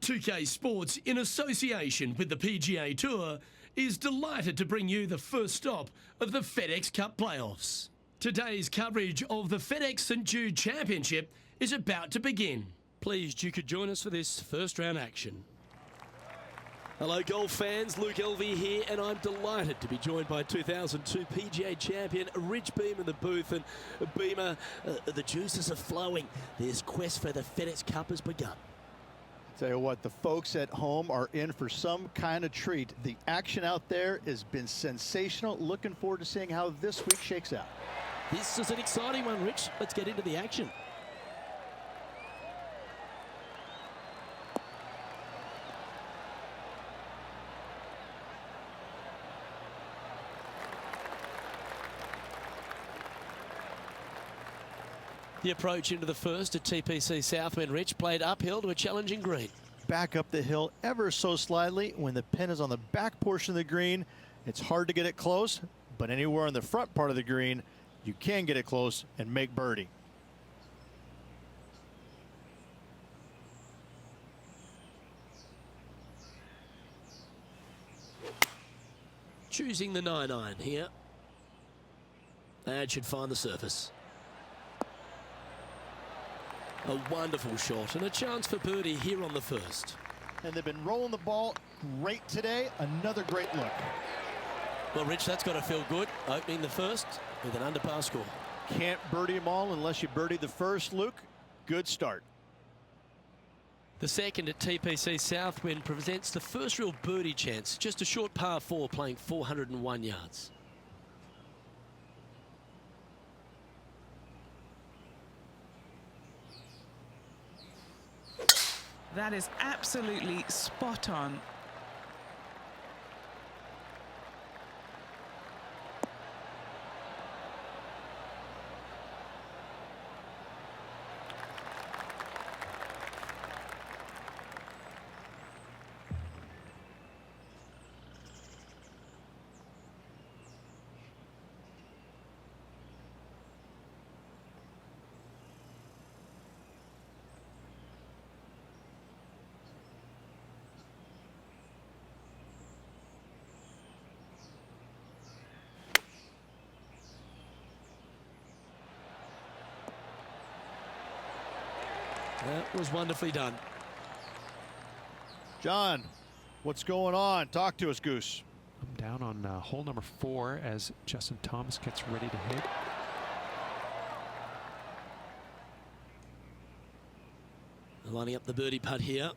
2K Sports, in association with the PGA Tour, is delighted to bring you the first stop of the FedEx Cup playoffs. Today's coverage of the FedEx St Jude Championship is about to begin. Pleased you could join us for this first round action. Hello golf fans, Luke Elvey here, and I'm delighted to be joined by 2002 PGA champion Rich Beamer in the booth. And Beamer, the juices are flowing. This quest for the FedEx Cup has begun. Tell you what, the folks at home are in for some kind of treat. The action out there has been sensational. Looking forward to seeing how this week shakes out. This is an exciting one, Rich. Let's get into the action. The approach into the first at TPC Southwind, Rich, played uphill to a challenging green. Back up the hill ever so slightly. When the pin is on the back portion of the green, it's hard to get it close, but anywhere on the front part of the green, you can get it close and make birdie. Choosing the 9-iron here. That should find the surface. A wonderful shot and a chance for birdie here on the first. And they've been rolling the ball great today. Another great look. Well, Rich, that's got to feel good. Opening the first with an underpass score. Can't birdie them all unless you birdie the first, Luke. Good start. The second at TPC Southwind presents the first real birdie chance. Just a short par 4 playing 401 yards. That is absolutely spot on. That was wonderfully done. John, what's going on? Talk to us, Goose. I'm down on hole number 4 as Justin Thomas gets ready to hit. Lining up the birdie putt here.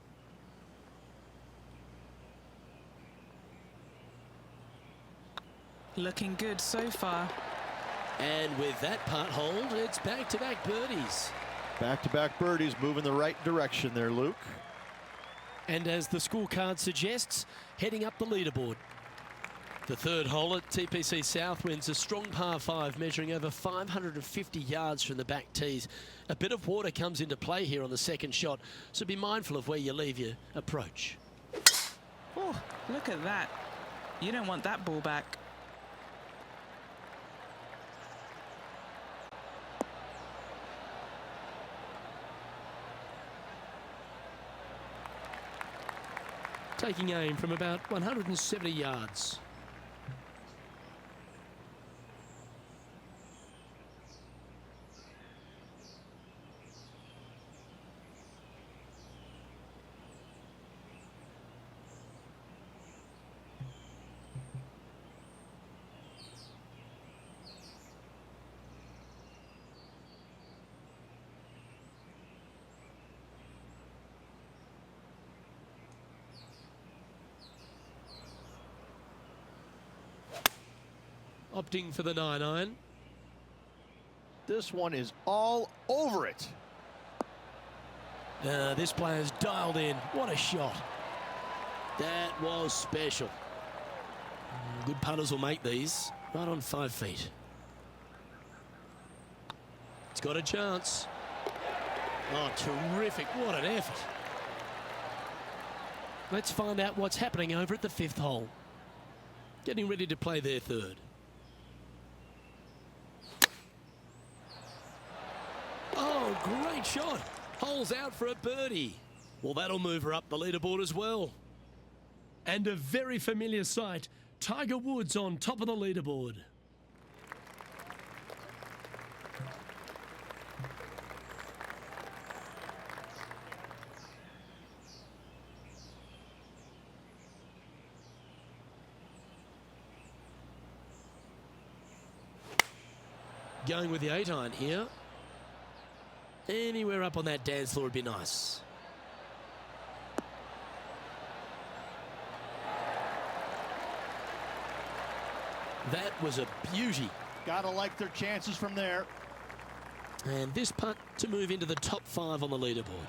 Looking good so far. And with that putt hold, it's back-to-back birdies. Back-to-back birdies, moving the right direction there, Luke. And as the scorecard suggests, heading up the leaderboard. The third hole at TPC Southwind's a strong par 5 measuring over 550 yards from the back tees. A bit of water comes into play here on the second shot, so be mindful of where you leave your approach. Oh, look at that. You don't want that ball back. Taking aim from about 170 yards. Opting for the 9-iron. This one is all over it. This player's dialed in. What a shot. That was special. Good putters will make these. Right on 5 feet. It's got a chance. Oh, terrific. What an effort. Let's find out what's happening over at the 5th hole. Getting ready to play their third. Oh, great shot. Holes out for a birdie. Well, that'll move her up the leaderboard as well. And a very familiar sight, Tiger Woods on top of the leaderboard. Going with the 8-iron here. Anywhere up on that dance floor would be nice. That was a beauty. Gotta like their chances from there. And this putt to move into the top 5 on the leaderboard.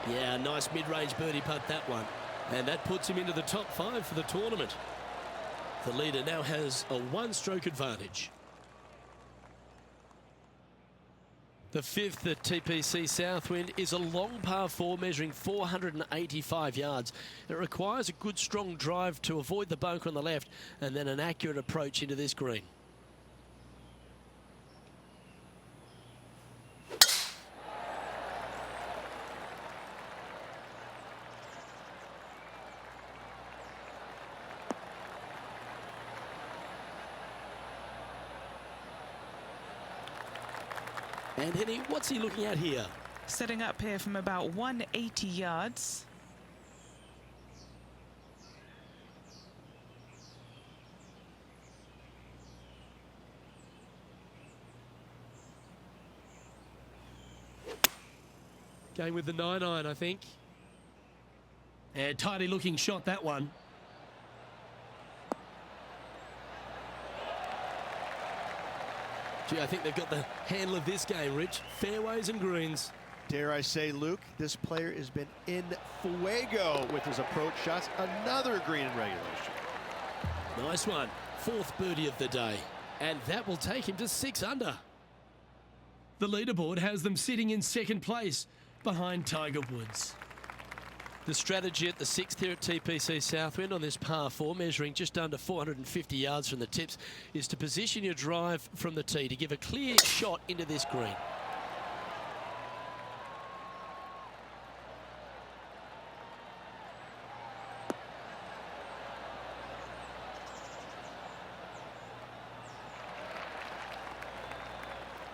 Yeah, nice mid-range birdie putt, that one. And that puts him into the top 5 for the tournament. The leader now has a 1-stroke advantage. The 5th at TPC Southwind is a long par 4 measuring 485 yards. It requires a good strong drive to avoid the bunker on the left and then an accurate approach into this green. And Henny, what's he looking at here? Setting up here from about 180 yards. Going with the 9-iron, I think. And tidy looking shot, that one. Gee, I think they've got the handle of this game, Rich. Fairways and greens. Dare I say, Luke, this player has been in fuego with his approach shots. Another green in regulation. Nice one. 4th birdie of the day. And that will take him to 6 under. The leaderboard has them sitting in 2nd place behind Tiger Woods. The strategy at the 6th here at TPC Southwind on this par 4, measuring just under 450 yards from the tips, is to position your drive from the tee to give a clear shot into this green.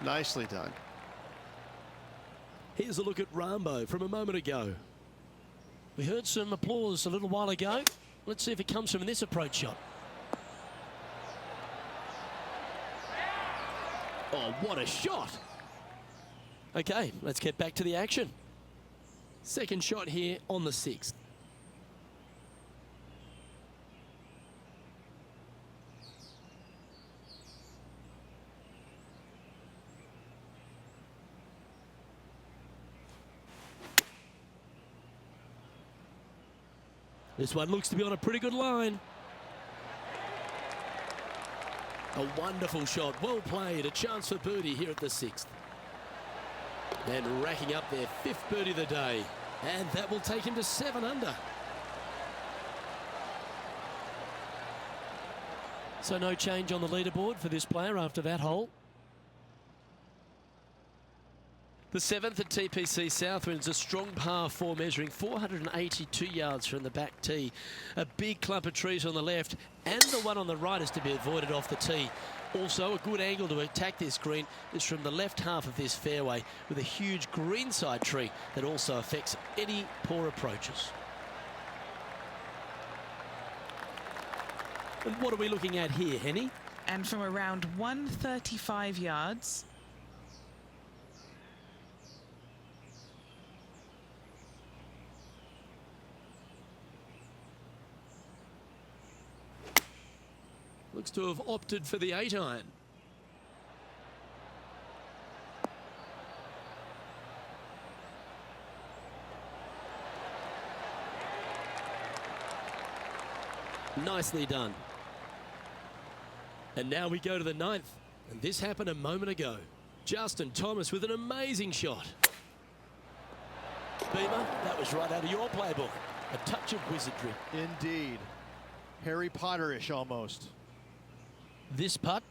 Nicely done. Here's a look at Rambo from a moment ago. We heard some applause a little while ago. Let's see if it comes from this approach shot. Oh, what a shot. Okay, let's get back to the action. 2nd shot here on the 6th. This one looks to be on a pretty good line. A wonderful shot, well played, a chance for birdie here at the 6th. And racking up their 5th birdie of the day. And that will take him to 7 under. So no change on the leaderboard for this player after that hole. The 7th at TPC Southwind is a strong par 4 measuring 482 yards from the back tee. A big clump of trees on the left and the one on the right is to be avoided off the tee. Also a good angle to attack this green is from the left half of this fairway with a huge greenside tree that also affects any poor approaches. And what are we looking at here, Henny? And from around 135 yards. Looks to have opted for the 8-iron. Nicely done. And now we go to the 9th. And this happened a moment ago. Justin Thomas with an amazing shot. Beamer, that was right out of your playbook. A touch of wizardry. Indeed. Harry Potter-ish almost. This putt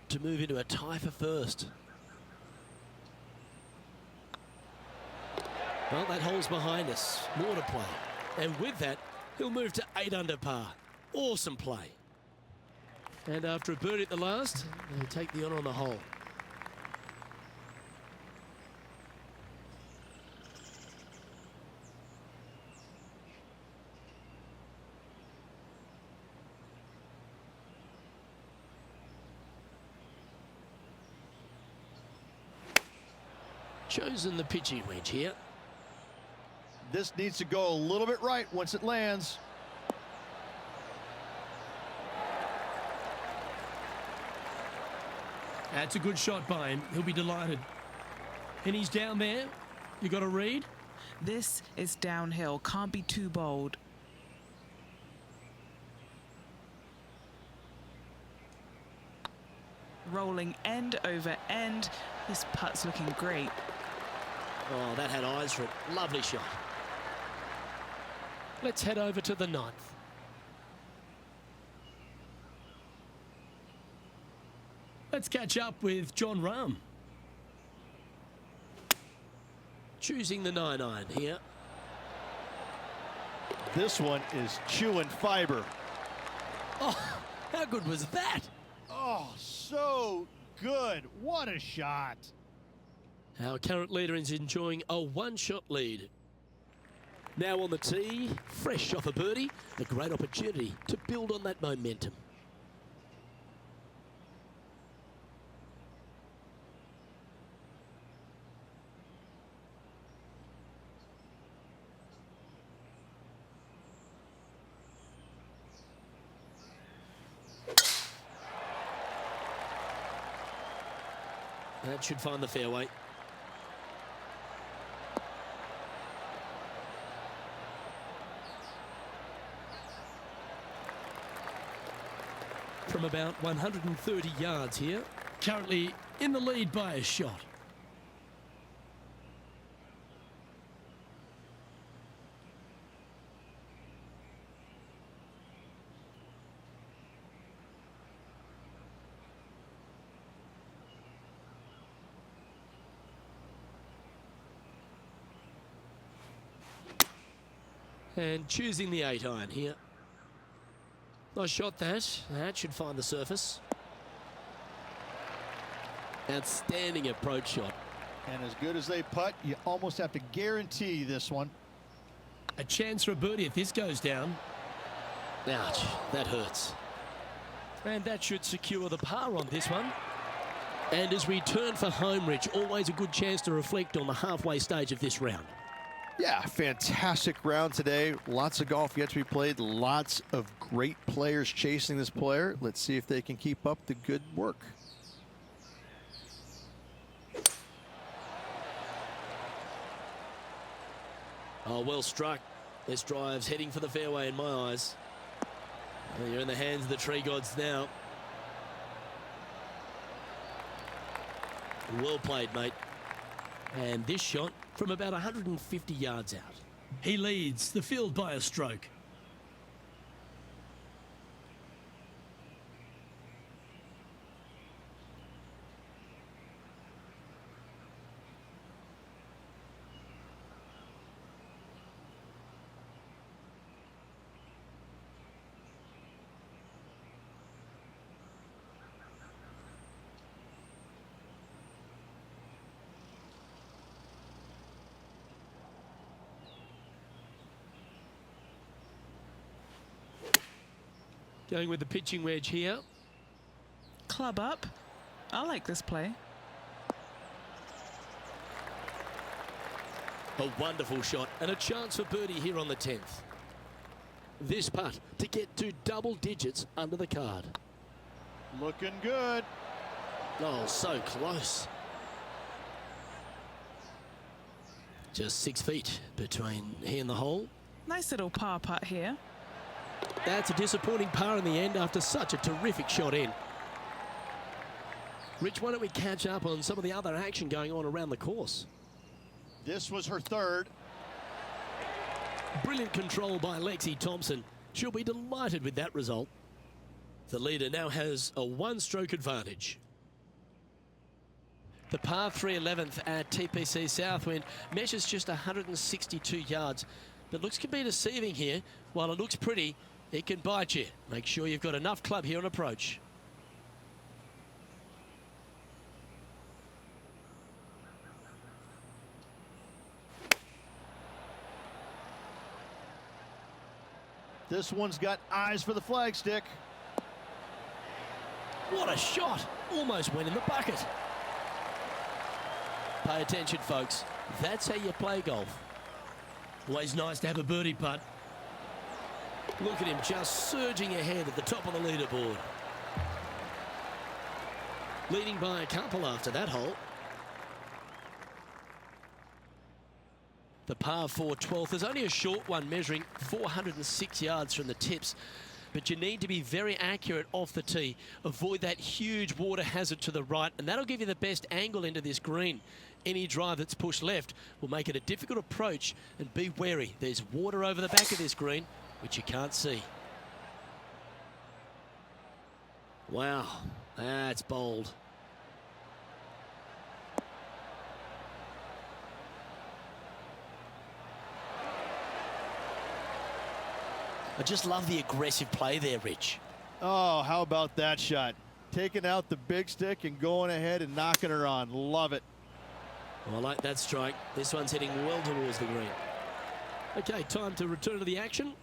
to move into a tie for 1st. Well, that hole's behind us. More to play. And with that, he'll move to 8 under par. Awesome play. And after a birdie at the last, he'll take the honour on the hole. Chosen the pitching wedge here. This needs to go a little bit right once it lands. That's a good shot by him. He'll be delighted. And he's down there. You got to read? This is downhill. Can't be too bold. Rolling end over end. This putt's looking great. Oh, that had eyes for it. Lovely shot. Let's head over to the 9th. Let's catch up with John Rahm. Choosing the 9-iron here. This one is chewing fiber. Oh, how good was that? Oh, so good. What a shot. Our current leader is enjoying a 1-shot lead. Now on the tee, fresh off a birdie, a great opportunity to build on that momentum. That should find the fairway. From about 130 yards here, currently in the lead by a shot. And choosing the 8-iron here. Nice shot that. That should find the surface. Outstanding approach shot. And as good as they putt, you almost have to guarantee this one. A chance for a birdie if this goes down. Ouch, that hurts. And that should secure the par on this one. And as we turn for home, Rich, always a good chance to reflect on the halfway stage of this round. Yeah, fantastic round today. Lots of golf yet to be played. Lots of great players chasing this player. Let's see if they can keep up the good work. Oh, well struck. This drive's heading for the fairway in my eyes. Well, you're in the hands of the tree gods now. Well played, mate. And this shot from about 150 yards out. He leads the field by a stroke. Going with the pitching wedge here. Club up. I like this play. A wonderful shot and a chance for birdie here on the 10th. This putt to get to double digits under the card. Looking good. Oh, so close. Just 6 feet between he and the hole. Nice little par putt here. That's a disappointing par in the end after such a terrific shot in. Rich, why don't we catch up on some of the other action going on around the course? This was her third. Brilliant control by Lexi Thompson. She'll be delighted with that result. The leader now has a 1-stroke advantage. The par 3 11th at TPC Southwind measures just 162 yards. But looks can be deceiving here. While it looks pretty, it can bite you. Make sure you've got enough club here on approach. This one's got eyes for the flagstick. What a shot! Almost went in the bucket. Pay attention, folks. That's how you play golf. Always nice to have a birdie putt. Look at him just surging ahead at the top of the leaderboard. Leading by a couple after that hole. The par 4 12th is only a short one, measuring 406 yards from the tips. But you need to be very accurate off the tee. Avoid that huge water hazard to the right, and that'll give you the best angle into this green. Any drive that's pushed left will make it a difficult approach, and be wary. There's water over the back of this green, which you can't see. Wow, that's bold. I just love the aggressive play there, Rich. Oh, how about that shot? Taking out the big stick and going ahead and knocking her on. Love it. Well, I like that strike. This one's heading well towards the green. Okay, time to return to the action.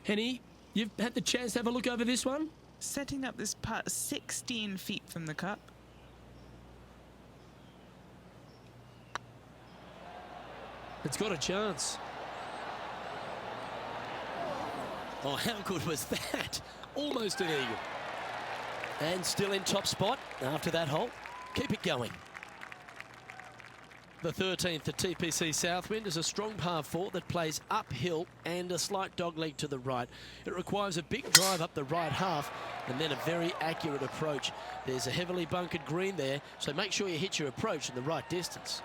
Henny, you've had the chance to have a look over this one? Setting up this putt 16 feet from the cup. It's got a chance. Oh, how good was that? Almost an eagle. And still in top spot after that hole. Keep it going. The 13th at TPC Southwind is a strong par 4 that plays uphill and a slight dogleg to the right. It requires a big drive up the right half and then a very accurate approach. There's a heavily bunkered green there, so make sure you hit your approach in the right distance.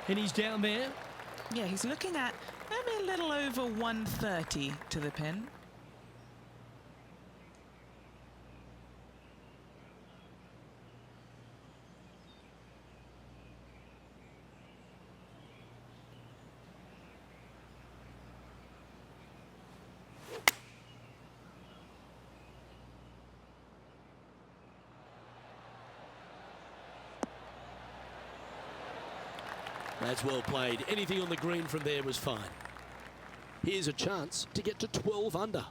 And he's down there. Yeah, he's looking at maybe a little over 130 to the pin. That's well played. Anything on the green from there was fine. Here's a chance to get to 12 under.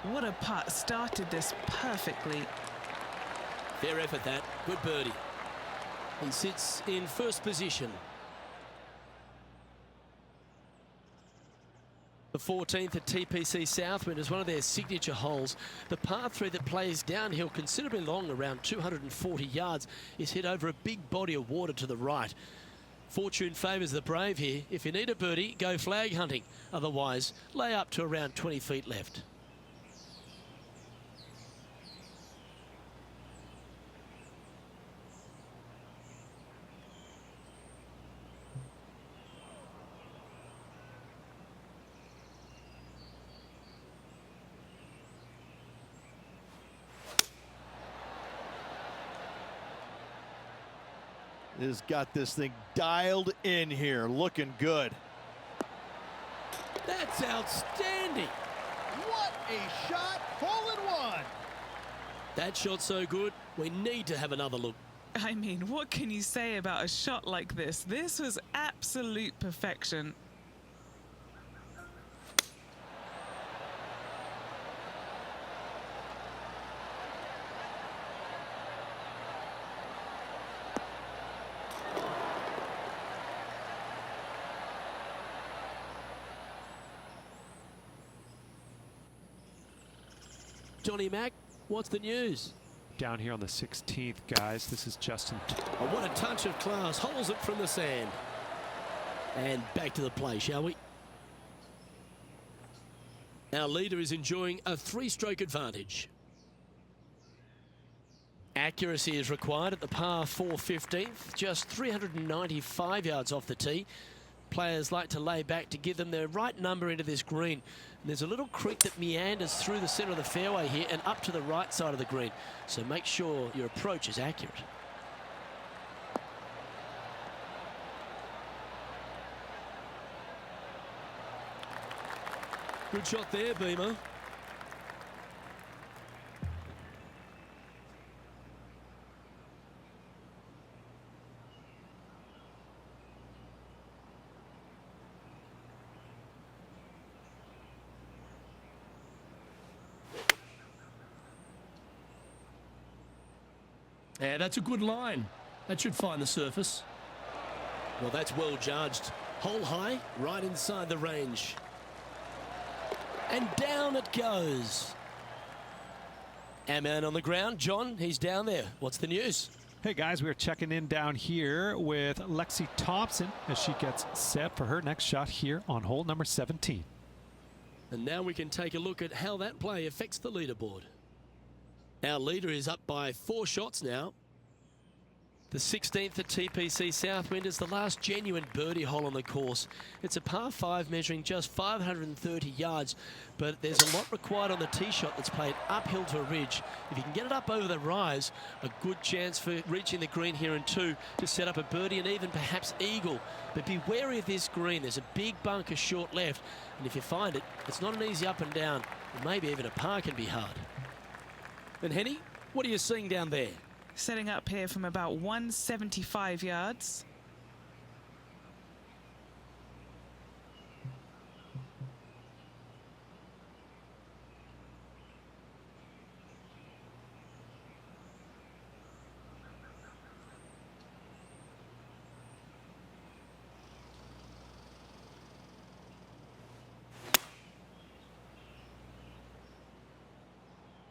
What a putt. Started this perfectly. Fair effort that. Good birdie. He sits in first position. The 14th at TPC Southwind is one of their signature holes. The par 3 that plays downhill considerably long, around 240 yards, is hit over a big body of water to the right. Fortune favours the brave here. If you need a birdie, go flag hunting. Otherwise, lay up to around 20 feet left. Has got this thing dialed in here, looking good. That's outstanding. What a shot, hole in one. That shot's so good, we need to have another look. I mean, what can you say about a shot like this? This was absolute perfection. Johnny Mack, what's the news? Down here on the 16th, guys. This is Justin. Oh, what a touch of class. Holds it from the sand. And back to the play, shall we? Our leader is enjoying a 3-stroke advantage. Accuracy is required at the par 4 15th, just 395 yards off the tee. players like to lay back to give them the right number into this green. And there's a little creek that meanders through the centre of the fairway here and up to the right side of the green. So make sure your approach is accurate. Good shot there, Beamer. Yeah, that's a good line. That should find the surface. Well, that's well judged. Hole high, right inside the range. And down it goes. Our man on the ground, John, he's down there. What's the news? Hey guys, we're checking in down here with Lexi Thompson as she gets set for her next shot here on hole number 17. And now we can take a look at how that play affects the leaderboard. Our leader is up by 4 shots now. The 16th at TPC Southwind is the last genuine birdie hole on the course. It's a par 5 measuring just 530 yards, but there's a lot required on the tee shot that's played uphill to a ridge. If you can get it up over the rise, a good chance for reaching the green here in 2 to set up a birdie and even perhaps eagle. But be wary of this green. There's a big bunker short left, and if you find it, it's not an easy up and down. Maybe even a par can be hard. And Henny, what are you seeing down there? Setting up here from about 175 yards.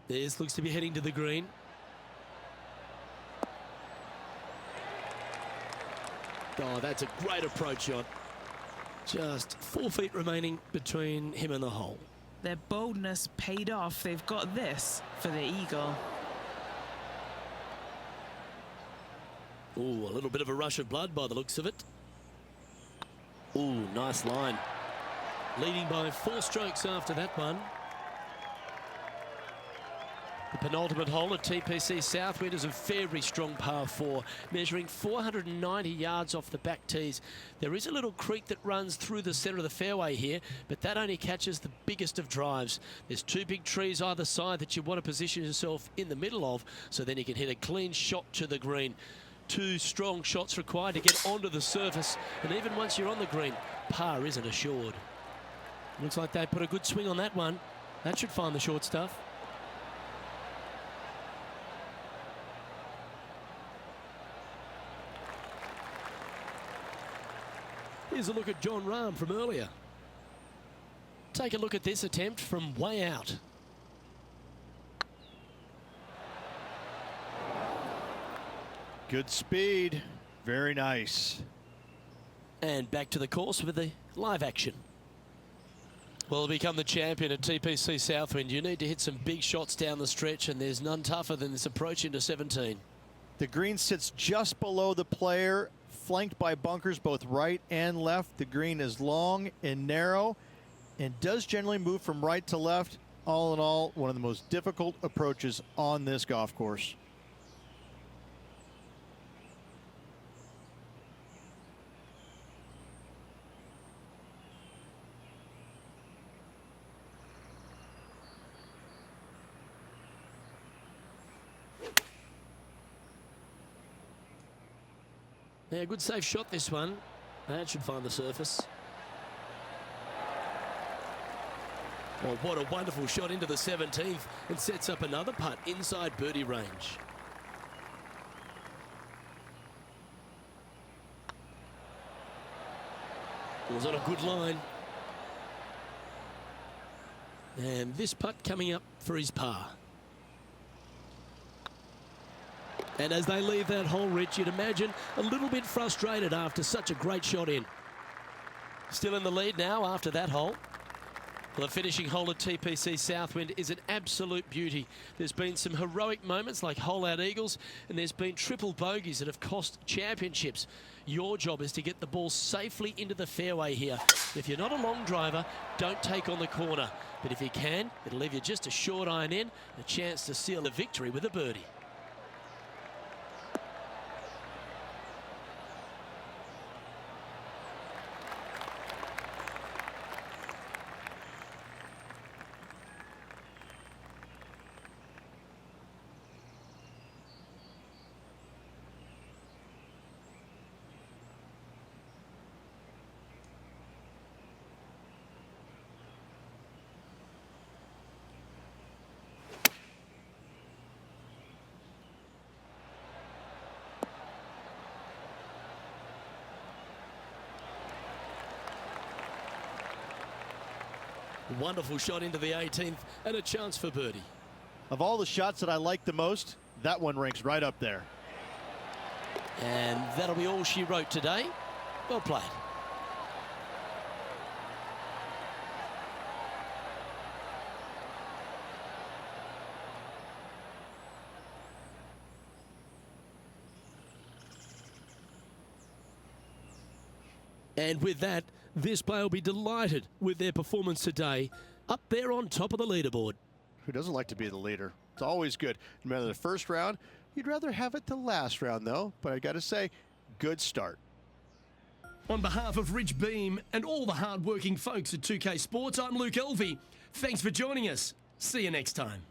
This looks to be heading to the green. Oh, that's a great approach shot. Just 4 feet remaining between him and the hole. Their boldness paid off. They've got this for the eagle. Ooh, a little bit of a rush of blood by the looks of it. Ooh, nice line. Leading by 4 strokes after that one. The penultimate hole at TPC Southwind is a very strong par 4, measuring 490 yards off the back tees. There is a little creek that runs through the centre of the fairway here, but that only catches the biggest of drives. There's 2 big trees either side that you want to position yourself in the middle of, so then you can hit a clean shot to the green. 2 strong shots required to get onto the surface, and even once you're on the green, par isn't assured. Looks like they put a good swing on that one. That should find the short stuff. Here's a look at John Rahm from earlier. Take a look at this attempt from way out. Good speed. Very nice. And back to the course with the live action. Well, to become the champion at TPC Southwind, you need to hit some big shots down the stretch, and there's none tougher than this approach into 17. The green sits just below the player, flanked by bunkers both right and left. The green is long and narrow and does generally move from right to left. All in all, one of the most difficult approaches on this golf course. Yeah, good safe shot this one. That should find the surface. Well, what a wonderful shot into the 17th and sets up another putt inside birdie range. Was on a good line. And this putt coming up for his par. And as they leave that hole, Rich, you'd imagine a little bit frustrated after such a great shot in. Still in the lead now after that hole. Well, the finishing hole at TPC Southwind is an absolute beauty. There's been some heroic moments like hole-out eagles, and there's been triple bogeys that have cost championships. Your job is to get the ball safely into the fairway here. If you're not a long driver, don't take on the corner. But if you can, it'll leave you just a short iron in, a chance to seal the victory with a birdie. Wonderful shot into the 18th and a chance for birdie. Of all the shots that I like the most, that one ranks right up there. And that'll be all she wrote today. Well played. And with that, this player will be delighted with their performance today, up there on top of the leaderboard. Who doesn't like to be the leader? It's always good. No matter the first round, you'd rather have it the last round, though. But I got to say, good start. On behalf of Rich Beam and all the hard-working folks at 2K Sports, I'm Luke Elvey. Thanks for joining us. See you next time.